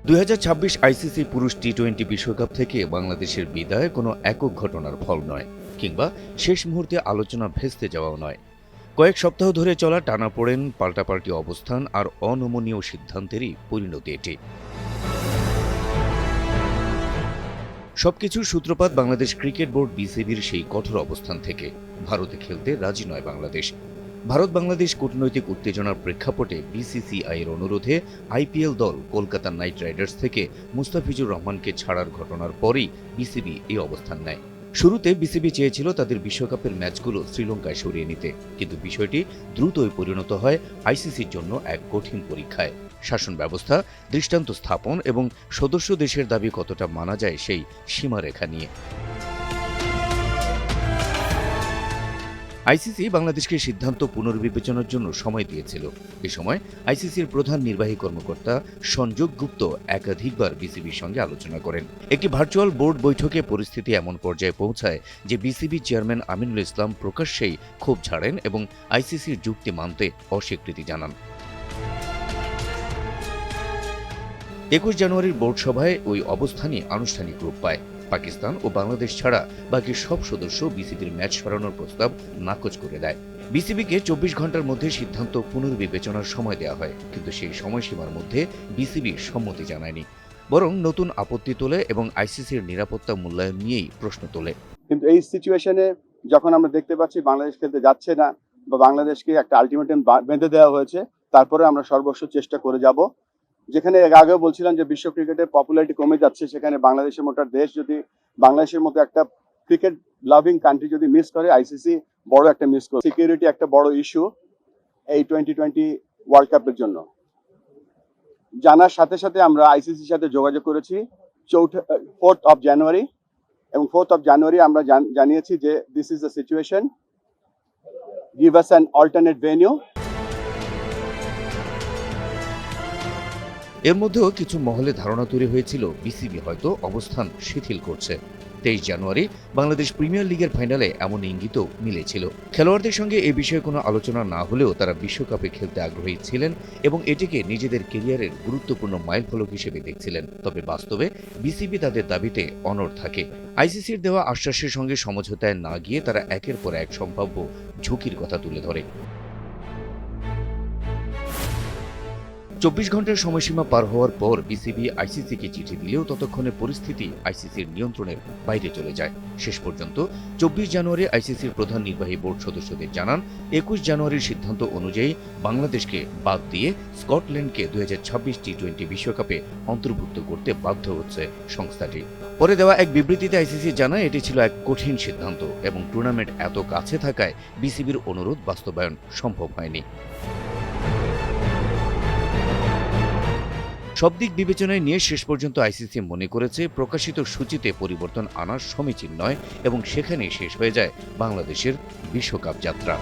2026 ICC পুরুষ টি-20 বিশ্বকাপ থেকে বাংলাদেশের বিদায় কোনো একক ঘটনার ফল নয়, কিংবা শেষ মুহূর্তে আলোচনা ভেস্তে যাওয়াও নয়। কয়েক সপ্তাহ ধরে চলা টানাপোড়েন, পাল্টাপাল্টি অবস্থান আর অনমনীয় সিদ্ধান্তেরই পরিণতি এটি। সবকিছুর সূত্রপাত বাংলাদেশ ক্রিকেট বোর্ড বিসিবির সেই কঠোর অবস্থান থেকে। ভারতে খেলতে রাজি নয় বাংলাদেশ। ভারত বাংলাদেশ কূটনৈতিক উত্তেজনার প্রেক্ষাপটে বিসিসিআইয়ের অনুরোধে আইপিএল দল কলকাতা নাইট রাইডার্স থেকে মুস্তাফিজুর রহমানকে ছাড়ার ঘটনার পরেই বিসিবি এই অবস্থান নেয়। শুরুতে বিসিবি চেয়েছিল তাদের বিশ্বকাপের ম্যাচগুলো শ্রীলঙ্কায় সরিয়ে নিতে, কিন্তু বিষয়টি দ্রুতই পরিণত হয় আইসিসির জন্য এক কঠিন পরীক্ষায়। শাসন ব্যবস্থা, দৃষ্টান্ত স্থাপন এবং সদস্য দেশের দাবি কতটা মানা যায় সেই সীমারেখা নিয়ে। আইসিসি বাংলাদেশকে সিদ্ধান্ত পুনর্বিবেচনার জন্য সময় দিয়েছিল। এ সময় আইসিসির প্রধান নির্বাহী কর্মকর্তা সঞ্জোগ গুপ্ত একাধিকবার বিসিবির সঙ্গে আলোচনা করেন। একটি ভার্চুয়াল বোর্ড বৈঠকে পরিস্থিতি এমন পর্যায়ে পৌঁছায় যে বিসিবি চেয়ারম্যান আমিনুল ইসলাম প্রকাশ্যেই ক্ষোভ ঝাড়েন এবং আইসিসির যুক্তি মানতে অস্বীকৃতি জানান। 21 জানুয়ারির বোর্ড সভায় ওই অবস্থানই আনুষ্ঠানিক রূপ পায়। পাকিস্তান ও বাংলাদেশ ছাড়া বাকি সব সদস্য বিসিবির ম্যাচ সরানোর প্রস্তাব নাকচ করে দেয়। বিসিবিকে 24 ঘন্টার মধ্যে সিদ্ধান্ত পুনর্বিবেচনার সময় দেওয়া হয়, কিন্তু সেই সময়সীমার মধ্যে বিসিবি সম্মতি জানায়নি, বরং নতুন আপত্তি তোলে এবং আইসিসির নিরাপত্তা মূল্যায়ন নিয়েই প্রশ্ন তোলে। কিন্তু এই সিচুয়েশনে যখন আমরা দেখতে পাচ্ছি বাংলাদেশ খেলতে যাচ্ছে না বা বাংলাদেশকে একটা আলটিমেটাম বেঁধে দেওয়া হয়েছে, তারপরে আমরা সর্বস্ব চেষ্টা করে যাব। যেখানে আগেও বলছিলাম যে বিশ্ব ক্রিকেটের পপুলারিটি কমে যাচ্ছে, সেখানে বাংলাদেশের মতো দেশ যদি বাংলাদেশের মতো একটা ক্রিকেট লাভিং কান্ট্রি যদি মিস করে, আইসিসি বড় একটা মিস করে। সিকিউরিটি একটা বড় ইস্যু এই 2020 ওয়ার্ল্ড কাপের জন্য। জানার সাথে সাথে আমরা আইসিসির সাথে যোগাযোগ করেছি 4th জানুয়ারি, এবং 4th জানুয়ারি আমরা জানিয়েছি যে this is the situation, give us an alternate venue. এর মধ্যেও কিছু মহলে ধারণা তৈরি হয়েছিল বিসিবি হয়তো অবস্থান শিথিল করছে। 23 জানুয়ারি বাংলাদেশ প্রিমিয়ার লিগের ফাইনালে এমন ইঙ্গিতও মিলেছিল। খেলোয়াড়দের সঙ্গে এ বিষয়ে কোনো আলোচনা না হলেও তারা বিশ্বকাপে খেলতে আগ্রহী ছিলেন এবং এটিকে নিজেদের কেরিয়ারের গুরুত্বপূর্ণ মাইলফলক হিসেবে দেখছিলেন। তবে বাস্তবে বিসিবি তাদের দাবিতে অনড় থাকে। আইসিসির দেওয়া আশ্বাসের সঙ্গে সমঝোতায় না গিয়ে তারা একের পর এক সম্ভাব্য ঝুঁকির কথা তুলে ধরে। 24 ঘন্টার সময়সীমা পার হওয়ার পর বিসিবি আইসিসিকে চিঠি দিলেও ততক্ষণে পরিস্থিতি আইসিসির নিয়ন্ত্রণের বাইরে চলে যায়। শেষ পর্যন্ত 24 জানুয়ারি আইসিসির প্রধান নির্বাহী বোর্ড সদস্যদের জানান, 21 জানুয়ারির সিদ্ধান্ত অনুযায়ী বাংলাদেশকে বাদ দিয়ে স্কটল্যান্ডকে 2026 টি-20 বিশ্বকাপে অন্তর্ভুক্ত করতে বাধ্য হচ্ছে সংস্থাটি। পরে দেওয়া এক বিবৃতিতে আইসিসি জানায় এটি ছিল এক কঠিন সিদ্ধান্ত এবং টুর্নামেন্ট এত কাছে থাকায় বিসিবির অনুরোধ বাস্তবায়ন সম্ভব হয়নি। সব দিক বিবেচনায় নিয়ে শেষ পর্যন্ত আইসিসি মনে করেছে প্রকাশিত সূচিতে পরিবর্তন আনা সমীচীন নয় এবং সেখানেই শেষ হয়ে যায় বাংলাদেশের বিশ্বকাপ যাত্রা।